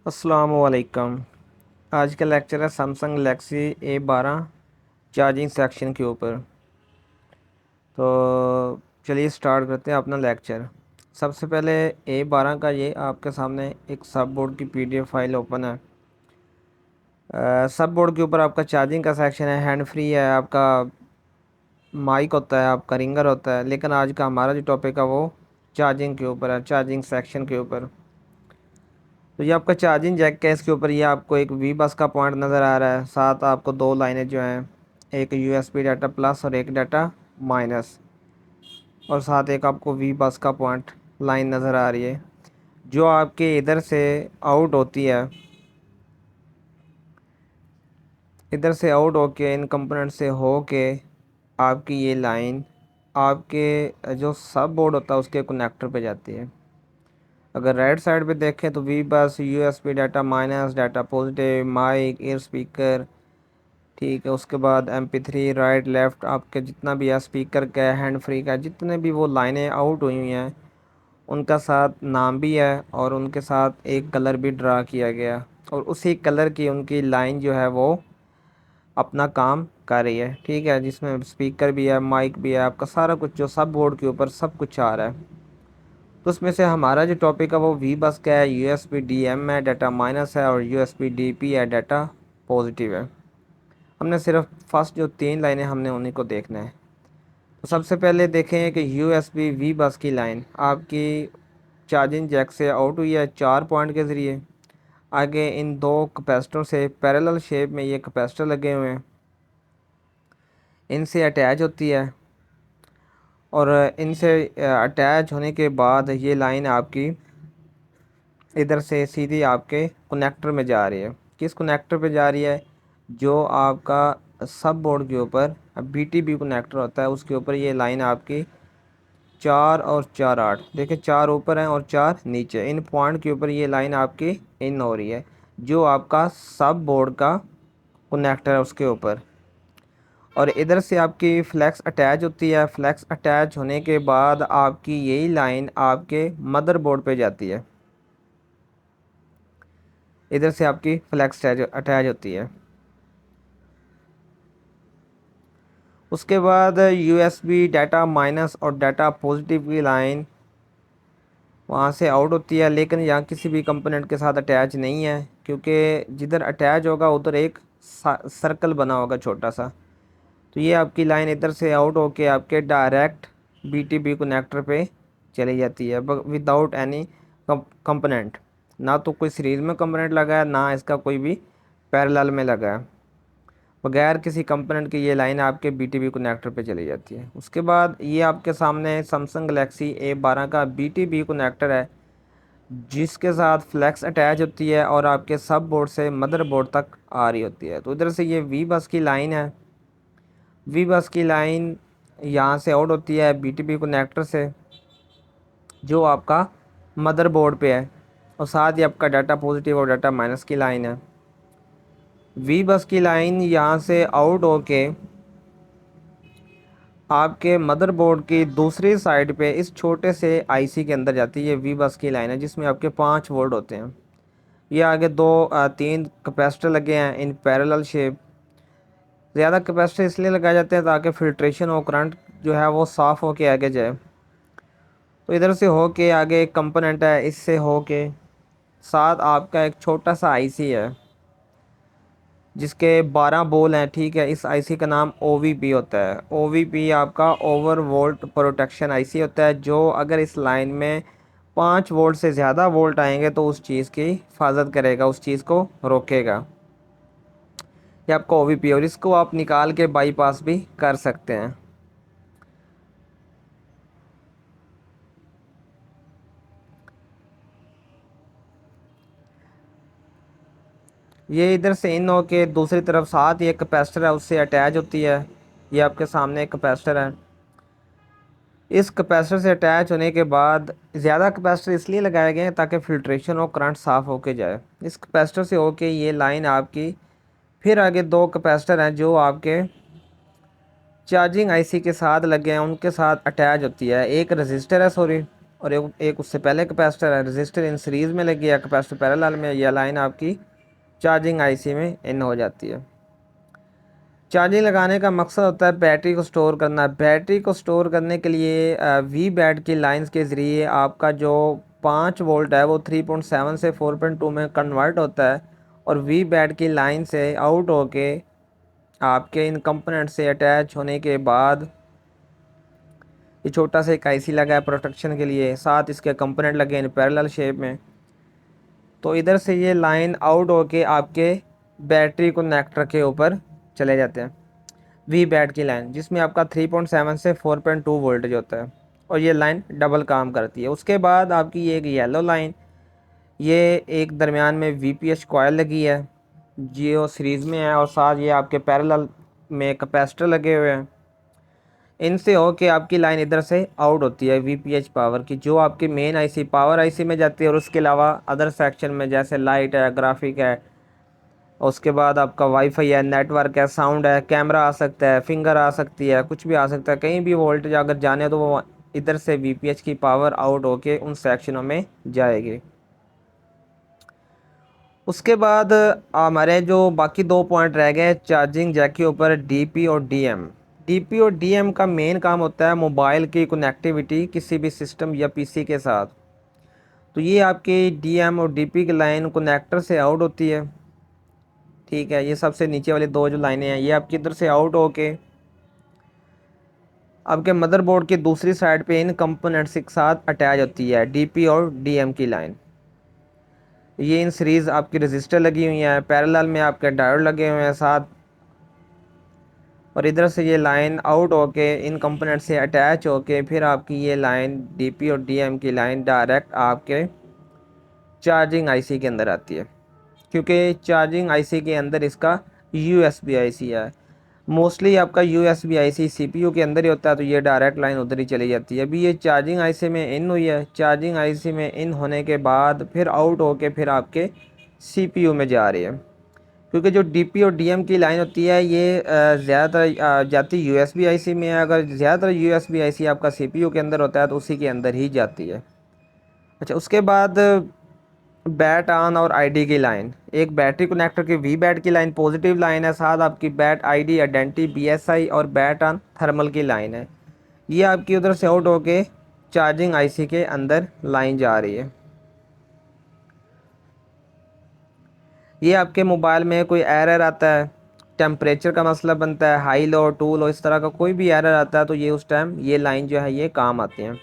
अस्सलाम वालेकुम। आज का लेक्चर है Samsung Galaxy A12 charging section के ऊपर। तो चलिए स्टार्ट करते हैं अपना लेक्चर। सबसे पहले A12 का ये आपके सामने एक सब बोर्ड की PDF फाइल ओपन है। सब बोर्ड के ऊपर आपका चार्जिंग का सेक्शन है, हैंड फ्री है, आपका माइक होता है, आपका रिंगर होता है। लेकिन आज का हमारा जो टॉपिक है वो चार्जिंग के ऊपर है, चार्जिंग सेक्शन के ऊपर। तो ये आपका चार्जिंग जैक है, इसके ऊपर ये आपको एक वी बस का पॉइंट नज़र आ रहा है। साथ आपको दो लाइनें जो हैं, एक USB डाटा प्लस और एक डाटा माइनस, और साथ एक आपको वी बस का पॉइंट लाइन नज़र आ रही है जो आपके इधर से आउट होती है। इधर से आउट होके इन कंपोनेंट से होके आपकी ये लाइन आपके जो सब बोर्ड होता है उसके कनेक्टर पे जाती है। अगर राइट साइड पे देखें तो V bus, USB data minus, data positive, mic, ear speaker, ठीक है। उसके बाद MP3 राइट लेफ़्ट आपके जितना भी है, स्पीकर का, हैंड फ्री का, जितने भी वो लाइनें आउट हुई हुई हैं उनका साथ नाम भी है और उनके साथ एक कलर भी ड्रा किया गया, और उसी कलर की उनकी लाइन जो है वो अपना काम कर रही है, ठीक है। जिसमें स्पीकर भी है, माइक भी है, आपका सारा कुछ जो सब बोर्ड के ऊपर सब कुछ आ रहा है। तो उसमें से हमारा जो टॉपिक है वो वी बस का है, USB DM है, डाटा माइनस है, और USB DP है, डाटा पॉजिटिव है। हमने सिर्फ फर्स्ट जो तीन लाइनें हमने उन्हीं को देखना है। तो सबसे पहले देखें कि USB वी बस की लाइन आपकी चार्जिंग जैक से आउट हुई है 4 पॉइंट के ज़रिए। आगे इन दो कैपेसिटर से पैरेलल शेप में ये कैपेसिटर लगे हुए हैं, इनसे अटैच होती है, और इनसे अटैच होने के बाद ये लाइन आपकी इधर से सीधी आपके कनेक्टर में जा रही है। किस कनेक्टर पे जा रही है? जो आपका सब बोर्ड के ऊपर BTB कनेक्टर होता है उसके ऊपर ये लाइन आपकी 4 और 4 8, देखिए 4 ऊपर हैं और 4 नीचे, इन पॉइंट के ऊपर ये लाइन आपकी इन हो रही है जो आपका सब बोर्ड का कनेक्टर है उसके ऊपर। और इधर से आपकी फ्लैक्स अटैच होती है। फ्लैक्स अटैच होने के बाद आपकी यही लाइन आपके मदरबोर्ड पे जाती है। इधर से आपकी फ्लैक्स अटैच होती है। उसके बाद USB डाटा माइनस और डाटा पॉजिटिव की लाइन वहाँ से आउट होती है, लेकिन यहाँ किसी भी कंपोनेंट के साथ अटैच नहीं है, क्योंकि जिधर अटैच होगा उधर एक सर्कल बना होगा छोटा सा। तो ये आपकी लाइन इधर से आउट होके आपके डायरेक्ट BTB कनेक्टर पे चली जाती है विदाउट एनी कंपोनेंट। ना तो कोई सीरीज में कंपोनेंट लगा है, ना इसका कोई भी पैरेलल में लगा है। बगैर किसी कंपोनेंट के ये लाइन आपके BTB कनेक्टर पे चली जाती है। उसके बाद ये आपके सामने सैमसंग गैलेक्सी A12 का BTB कनेक्टर है जिसके साथ फ्लैक्स अटैच होती है और आपके सब बोर्ड से मदरबोर्ड तक आ रही होती है। तो इधर से ये वी बस की लाइन है। वी बस की लाइन यहाँ से आउट होती है BTB कनेक्टर से जो आपका मदरबोर्ड पे है, और साथ ही आपका डाटा पॉजिटिव और डाटा माइनस की लाइन है। वी बस की लाइन यहाँ से आउट होके आपके मदरबोर्ड की दूसरी साइड पे इस छोटे से IC के अंदर जाती है। ये वी बस की लाइन है जिसमें आपके 5 वोल्ट होते हैं। ये आगे तीन कैपेसिटर लगे हैं इन पैरेलल शेप। ज़्यादा कैपेसिटर इसलिए लगाए जाते हैं ताकि फिल्ट्रेशन और करंट जो है वो साफ़ होके आगे जाए। तो इधर से होके आगे एक कंपोनेंट है, इससे होके साथ आपका एक छोटा सा IC है जिसके 12 बोल हैं, ठीक है। इस IC का नाम OVP होता है। OVP आपका ओवर वोल्ट प्रोटेक्शन IC होता है, जो अगर इस लाइन में 5 वोल्ट से ज़्यादा वोल्ट आएंगे तो उस चीज़ की हिफाजत करेगा, उस चीज़ को रोकेगा। ये आपका OVP, और इसको आप निकाल के बाईपास भी कर सकते हैं। ये इधर से इन होके दूसरी तरफ साथ ही एक कैपेसिटर है उससे अटैच होती है। ये आपके सामने एक कैपेसिटर है। इस कैपेसिटर से अटैच होने के बाद ज़्यादा कैपेसिटर इसलिए लगाए गए हैं ताकि फ़िल्ट्रेशन और करंट साफ़ होके जाए। इस कैपेसिटर से होके ये लाइन आपकी फिर आगे दो कैपेसिटर हैं जो आपके चार्जिंग IC के साथ लगे हैं, उनके साथ अटैच होती है। एक रजिस्टर है, सॉरी, और एक उससे पहले कैपेसिटर है, रजिस्टर इन सीरीज़ में लगी है, कैपेसिटर पैरेलल में, यह लाइन आपकी चार्जिंग आईसी में इन हो जाती है। चार्जिंग लगाने का मकसद होता है बैटरी को स्टोर करना। बैटरी को स्टोर करने के लिए वी बैट की लाइंस के ज़रिए आपका जो 5 वोल्ट है वो 3.7 से 4.2 में कन्वर्ट होता है, और वी बैट की लाइन से आउट होके आपके इन कंपोनेंट से अटैच होने के बाद ये छोटा सा एक आईसी लगा है प्रोटेक्शन के लिए, साथ इसके कंपोनेंट लगे इन पैरेलल शेप में। तो इधर से ये लाइन आउट होके आपके बैटरी कनेक्टर के ऊपर चले जाते हैं, वी बैट की लाइन, जिसमें आपका 3.7 से 4.2 वोल्टेज होता है, और ये लाइन डबल काम करती है। उसके बाद आपकी ये एक येलो लाइन, ये एक दरमियान में वीपीएच कॉयल लगी है, जियो सीरीज़ में है, और साथ ये आपके पैरेलल में कैपेसिटर लगे हुए हैं। इनसे होके आपकी लाइन इधर से आउट होती है वीपीएच पावर की, जो आपकी मेन आईसी पावर आईसी में जाती है, और उसके अलावा अदर सेक्शन में जैसे लाइट है, ग्राफिक है, उसके बाद आपका वाईफाई है, नेटवर्क है, साउंड है, कैमरा आ सकता है, फिंगर आ सकती है, कुछ भी आ सकता है। कहीं भी वोल्टेज अगर जाने तो वो इधर से वीपीएच की पावर आउट होके उन सेक्शनों में जाएगी। उसके बाद हमारे जो बाकी 2 पॉइंट रह गए चार्जिंग जैक के ऊपर, डीपी और डीएम। डीपी और डीएम का मेन काम होता है मोबाइल की कनेक्टिविटी किसी भी सिस्टम या पीसी के साथ। तो ये आपकी डीएम और डीपी की लाइन कनेक्टर से आउट होती है, ठीक है। ये सबसे नीचे वाली 2 जो लाइनें हैं ये आपकी इधर से आउट होके आपके मदरबोर्ड की दूसरी साइड पे इन कंपोनेंट्स के साथ अटैच होती है, डीपी और डीएम की लाइन। ये इन सीरीज़ आपकी रजिस्टर लगी हुई हैं, पैरेलल में आपके डायोड लगे हुए हैं साथ, और इधर से ये लाइन आउट होके इन कंपोनेंट से अटैच होके फिर आपकी ये लाइन डीपी और डीएम की लाइन डायरेक्ट आपके चार्जिंग आईसी के अंदर आती है, क्योंकि चार्जिंग आईसी के अंदर इसका यूएसबी आईसी है। मोस्टली आपका यूएसबी आईसी सीपीयू के अंदर ही होता है, तो ये डायरेक्ट लाइन उधर ही चली जाती है। अभी ये चार्जिंग आईसी में इन हुई है, चार्जिंग आईसी में इन होने के बाद फिर आउट होके फिर आपके सीपीयू में जा रही है, क्योंकि जो डीपी और डीएम की लाइन होती है ये ज़्यादातर जाती यूएसबी आईसी में है। अगर ज़्यादातर यूएसबी आईसी आपका सीपीयू के अंदर होता है तो उसी के अंदर ही जाती है। अच्छा, उसके बाद बैट ऑन और आईडी की लाइन, एक बैटरी कनेक्टर की वी बैट की लाइन पॉजिटिव लाइन है, साथ आपकी बैट आईडी आइडेंटिटी बीएसआई और बैट ऑन थर्मल की लाइन है। ये आपकी उधर से आउट होके चार्जिंग आईसी के अंदर लाइन जा रही है। ये आपके मोबाइल में कोई एरर आता है, टेम्परेचर का मसला बनता है, हाई लो टू लो, इस तरह का कोई भी एरर आता है तो ये उस टाइम ये लाइन जो है ये काम आती है।